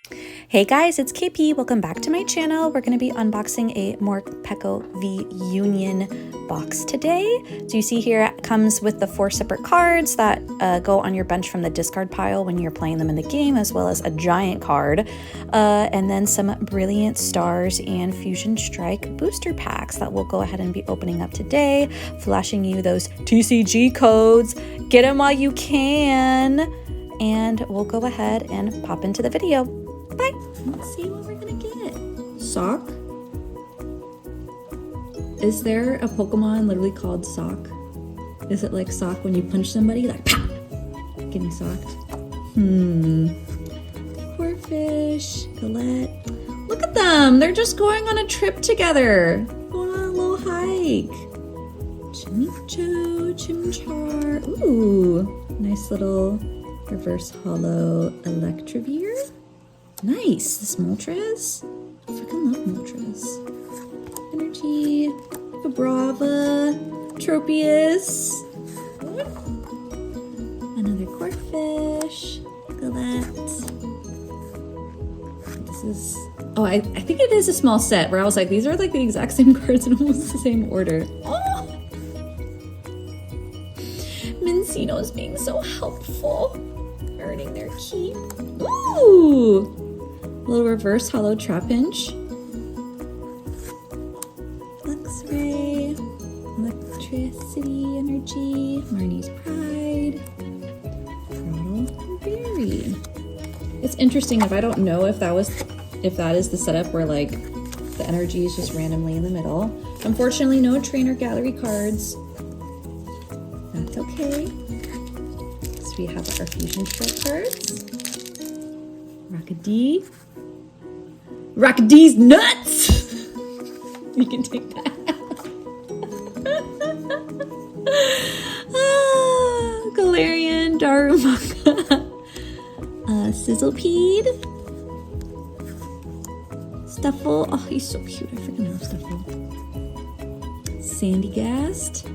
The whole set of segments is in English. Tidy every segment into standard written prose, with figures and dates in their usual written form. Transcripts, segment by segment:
Hey guys, it's KP. Welcome back to my channel. We're going to be unboxing a Morepeko V-Union box today. So you see here it comes with the 4 separate cards that go on your bench from the discard pile when you're playing them in the game, as well as a giant card, and then some Brilliant Stars and Fusion Strike booster packs that we'll go ahead and be opening up today, flashing you those TCG codes. Get them while you can, and we'll go ahead and pop into the video. Bye. Let's see what we're gonna get. Sock? Is there a Pokemon literally called Sock? Is it like Sock when you punch somebody? Like, pow! Getting socked? Corfish, Galette. Look at them! They're just going on a trip together. Going on a little hike. Chimicho, Chimchar. Ooh, nice little reverse hollow Electrovere. Nice, this Moltres. I freaking love Moltres. Energy, Vibrava, Tropius. Another Corfish, Galette. This is, oh, I think it is a small set where I was like, these are like the exact same cards in almost the same order. Oh! Mincino's being so helpful. Earning their keep. Ooh! Little reverse hollow Trapinch. Luxray. Electricity Energy. Marnie's Pride. Throttle Berry. It's interesting, if I don't know if that is the setup where like the energy is just randomly in the middle. Unfortunately, no trainer gallery cards. That's okay. So we have our Fusion Strike cards. Rockadee. Rockadee's nuts! You can take that. Galarian, Darumaka, Sizzlepede, Stuffle. Oh, he's so cute. I freaking love Stuffle. Sandygast.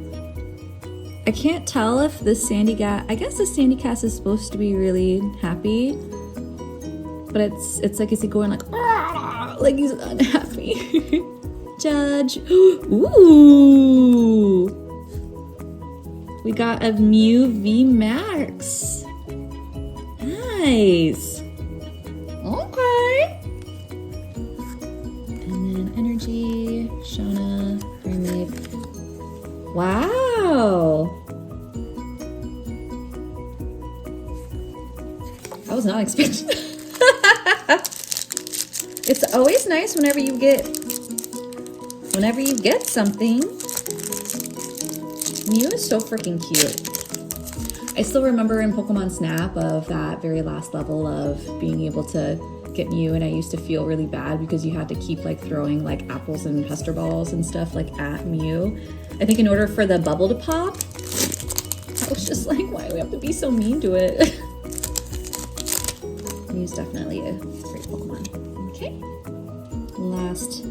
I can't tell if this Sandygast, I guess the Sandygast is supposed to be really happy, but it's like, is he going like he's unhappy? Judge. Ooh. We got a Mew V Max. Nice. Okay. And then Energy, Shauna, Mermaid. Wow. I was not expecting that. It's always nice whenever you get something. Mew is so freaking cute. I still remember in Pokemon Snap of that very last level of being able to get Mew, and I used to feel really bad because you had to keep like throwing like apples and pester balls and stuff like at Mew. I think in order for the bubble to pop, I was just like, why do we have to be so mean to it? Mew's definitely a great Pokemon. Okay. Last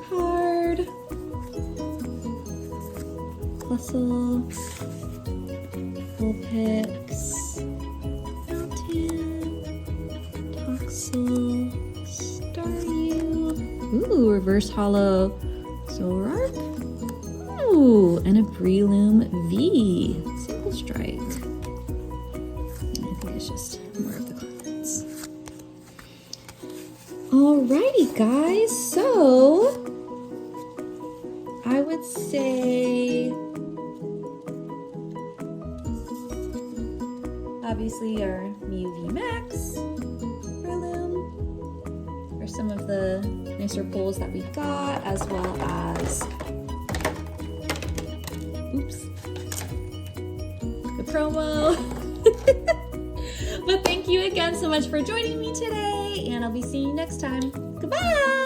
card. Clussel. Vulpix. Mountain. Toxel. Staryu. Ooh, reverse hollow Zoroark. Ooh, and a Breloom V. Single strike. I think it's just more of the comments. Alrighty, guys. So I would say obviously our Mew V Max, Breloom, are some of the nicer pulls that we got, as well as the promo. But thank you again so much for joining me today, and I'll be seeing you next time. Goodbye!